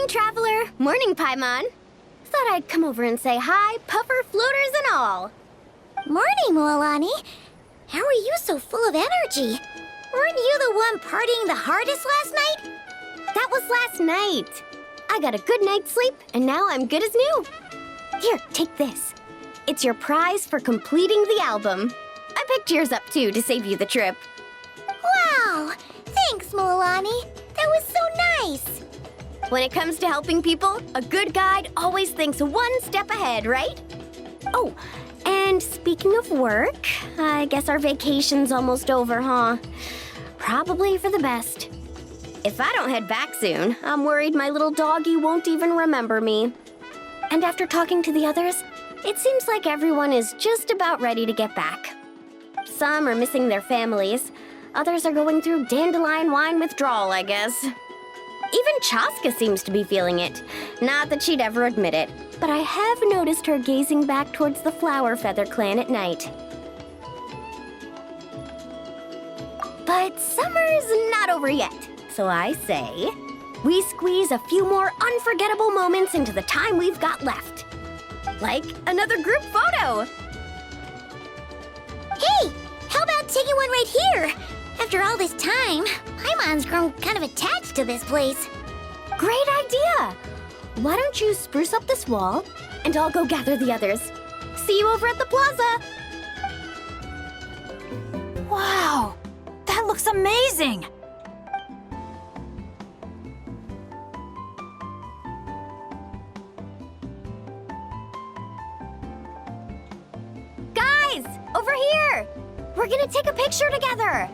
Morning, Traveler. Morning, Paimon. Thought I'd come over and say hi, puffer, floaters, and all. Morning, Moalani. How are you so full of energy? Weren't you the one partying the hardest last night? That was last night. I got a good night's sleep, and now I'm good as new. Here, take this. It's your prize for completing the album. I picked yours up, too, to save you the trip. Wow! Thanks, Moalani. That was so nice. When it comes to helping people, a good guide always thinks one step ahead, right? Oh, and speaking of work, I guess our vacation's almost over, huh? Probably for the best. If I don't head back soon, I'm worried my little doggy won't even remember me. And after talking to the others, it seems like everyone is just about ready to get back. Some are missing their families. Others are going through dandelion wine withdrawal, I guess. Even Chaska seems to be feeling it. Not that she'd ever admit it, but I have noticed her gazing back towards the Flower Feather clan at night. But summer's not over yet, so I say, we squeeze a few more unforgettable moments into the time we've got left. Like another group photo. Hey, how about taking one right here? After all this time, Paimon's grown kind of attached to this place. Great idea! Why don't you spruce up this wall, and I'll go gather the others. See you over at the plaza! Wow! That looks amazing! Guys! Over here! We're gonna take a picture together!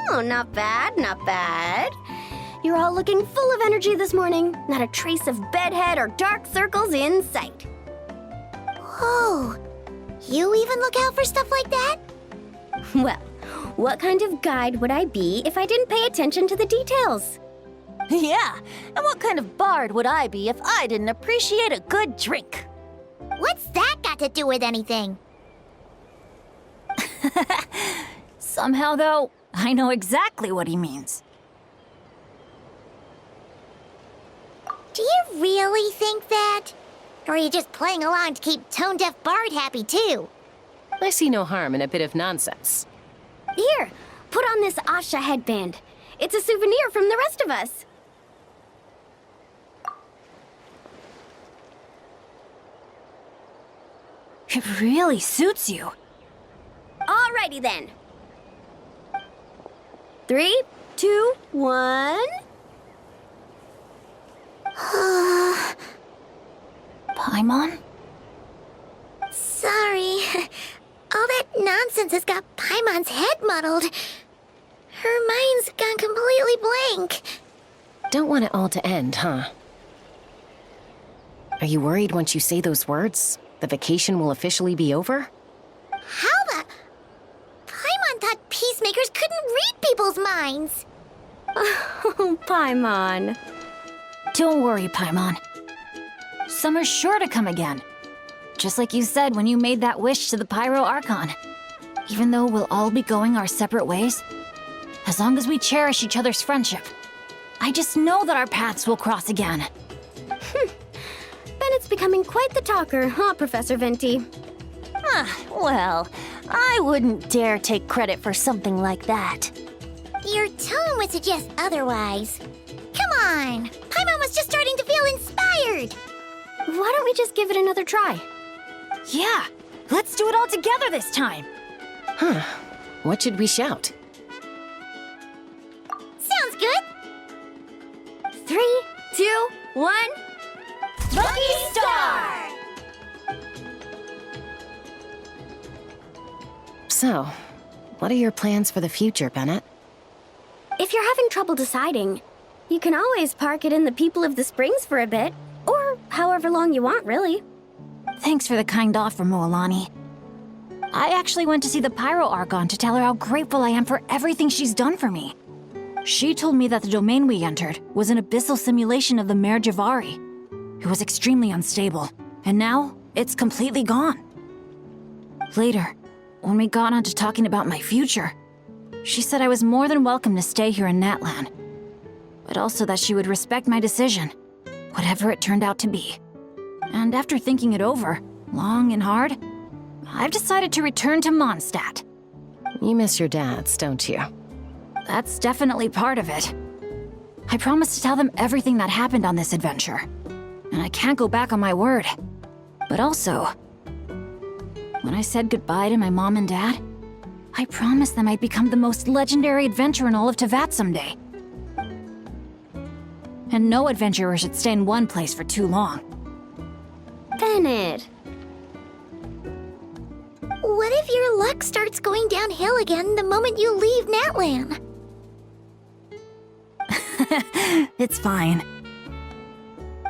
Oh, not bad, not bad. You're all looking full of energy this morning. Not a trace of bedhead or dark circles in sight. Whoa, you even look out for stuff like that? Well, what kind of guide would I be if I didn't pay attention to the details? Yeah, and what kind of bard would I be if I didn't appreciate a good drink? What's that got to do with anything? Somehow, though, I know exactly what he means. Do you really think that? Or are you just playing along to keep Tone Deaf Bard happy, too? I see no harm in a bit of nonsense. Here, put on this Asha headband. It's a souvenir from the rest of us. It really suits you. Alrighty then. 3, 2, 1. Paimon? Sorry. All that nonsense has got Paimon's head muddled. Her mind's gone completely blank. Don't want it all to end, huh? Are you worried once you say those words, the vacation will officially be over? How the... Paimon thought peacemakers couldn't read people's minds. Oh, Paimon. Don't worry, Paimon. Summer's sure to come again. Just like you said when you made that wish to the Pyro Archon. Even though we'll all be going our separate ways, as long as we cherish each other's friendship, I just know that our paths will cross again. Bennett's becoming quite the talker, huh, Professor Venti? Well, I wouldn't dare take credit for something like that. Your tone would suggest otherwise. Come on! Paimon was just starting to feel inspired! Why don't we just give it another try? Yeah, let's do it all together this time. Huh. What should we shout? Sounds good! 3, 2, 1. Lucky Star! So, what are your plans for the future, Bennett? If you're having trouble deciding, you can always park it in the People of the Springs for a bit. Or however long you want, really. Thanks for the kind offer, Moalani. I actually went to see the Pyro Archon to tell her how grateful I am for everything she's done for me. She told me that the domain we entered was an abyssal simulation of the Mare Javari. It was extremely unstable, and now it's completely gone. Later, when we got on to talking about my future, she said I was more than welcome to stay here in Natlan. but also that she would respect my decision, whatever it turned out to be. And after thinking it over, long and hard, I've decided to return to Mondstadt. You miss your dads, don't you? That's definitely part of it. I promised to tell them everything that happened on this adventure, and I can't go back on my word. But also, when I said goodbye to my mom and dad, I promised them I'd become the most legendary adventurer in all of Teyvat someday. And no adventurer should stay in one place for too long. Bennett. What if your luck starts going downhill again the moment you leave Natlan? It's fine.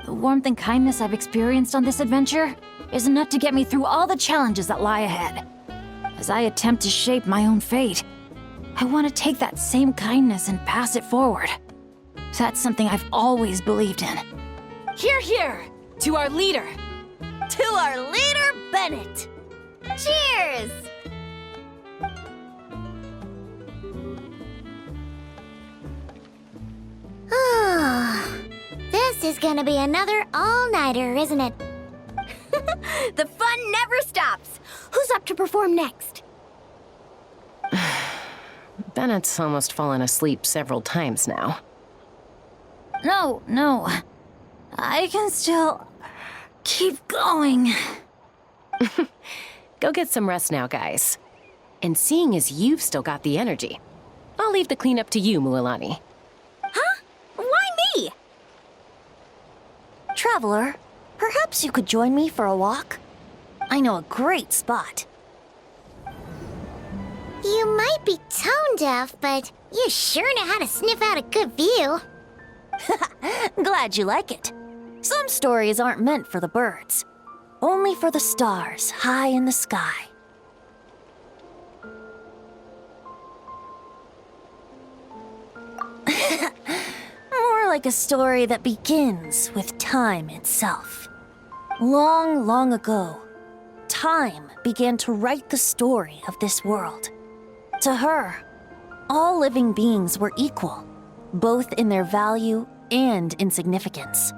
The warmth and kindness I've experienced on this adventure is enough to get me through all the challenges that lie ahead. As I attempt to shape my own fate, I want to take that same kindness and pass it forward. That's something I've always believed in. Hear, hear! To our leader! To our leader, Bennett. Cheers! Oh, this is gonna be another all-nighter, isn't it? The fun never stops. Who's up to perform next? Bennett's almost fallen asleep several times now. No. I can still keep going. Go get some rest now, guys. And seeing as you've still got the energy, I'll leave the cleanup to you, Mualani. Huh? Why me? Traveler, perhaps you could join me for a walk? I know a great spot. You might be tone deaf, but you sure know how to sniff out a good view. Glad you like it. Some stories aren't meant for the birds, only for the stars high in the sky. More like a story that begins with time itself. Long, long ago, time began to write the story of this world. To her, all living beings were equal, both in their value and in significance.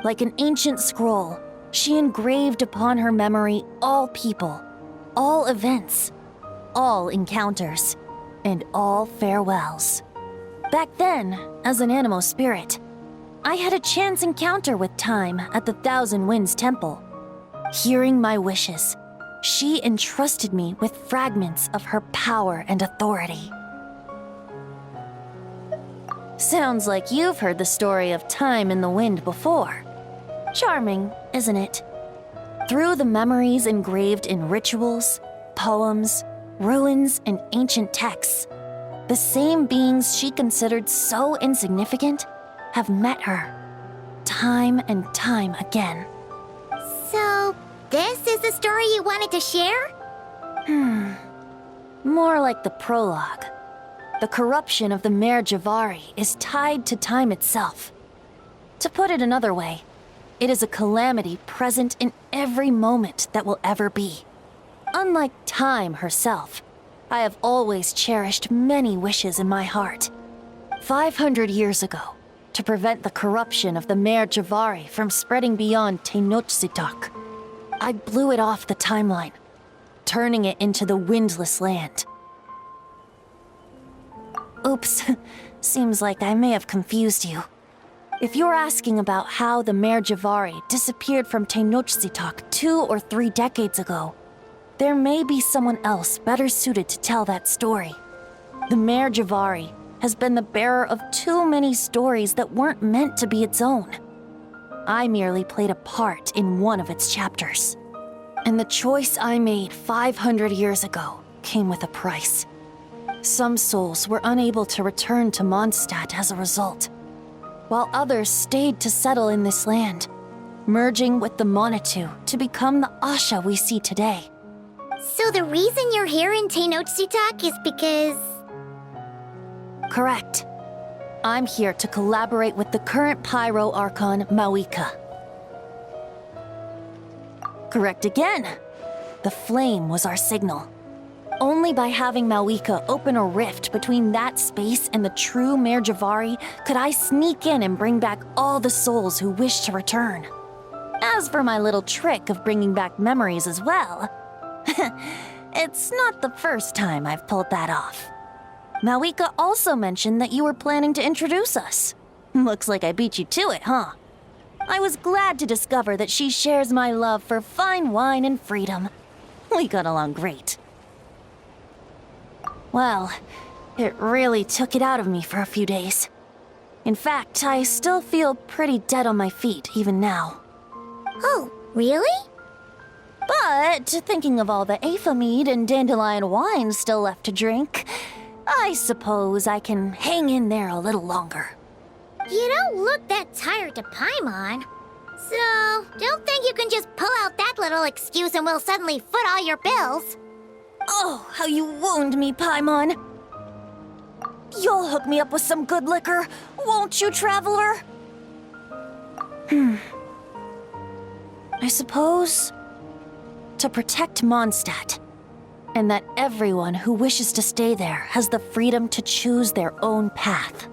Like an ancient scroll, she engraved upon her memory all people, all events, all encounters, and all farewells. Back then, as an animal spirit, I had a chance encounter with time at the Thousand Winds Temple. Hearing my wishes, she entrusted me with fragments of her power and authority. Sounds like you've heard the story of time in the wind before. Charming, isn't it? Through the memories engraved in rituals, poems, ruins, and ancient texts, the same beings she considered so insignificant have met her, time and time again. So, this is the story you wanted to share? More like the prologue. The corruption of the Mare Javari is tied to time itself. To put it another way, it is a calamity present in every moment that will ever be. Unlike time herself, I have always cherished many wishes in my heart. 500 years ago, to prevent the corruption of the Mare Javari from spreading beyond Tenochtitlán, I blew it off the timeline, turning it into the Windless Land. Oops, seems like I may have confused you. If you're asking about how the Mare Javari disappeared from Tenochtitlán 2 or 3 decades ago, there may be someone else better suited to tell that story. The Mare Javari has been the bearer of too many stories that weren't meant to be its own. I merely played a part in one of its chapters. And the choice I made 500 years ago came with a price. Some souls were unable to return to Mondstadt as a result, while others stayed to settle in this land, merging with the Monitu to become the Asha we see today. So the reason you're here in Tenochtitlán is because... Correct. I'm here to collaborate with the current Pyro Archon, Mawika. Correct again. The flame was our signal. Only by having Malika open a rift between that space and the true Mare Javari could I sneak in and bring back all the souls who wish to return. As for my little trick of bringing back memories as well, it's not the first time I've pulled that off. Malika also mentioned that you were planning to introduce us. Looks like I beat you to it, huh? I was glad to discover that she shares my love for fine wine and freedom. We got along great. Well, it really took it out of me for a few days. In fact, I still feel pretty dead on my feet even now. Oh, really? But thinking of all the Aetha mead and dandelion wine still left to drink, I suppose I can hang in there a little longer. You don't look that tired to Paimon. So, don't think you can just pull out that little excuse and we'll suddenly foot all your bills. Oh, how you wound me, Paimon. You'll hook me up with some good liquor, won't you, traveler? I suppose to protect Mondstadt, and that everyone who wishes to stay there has the freedom to choose their own path.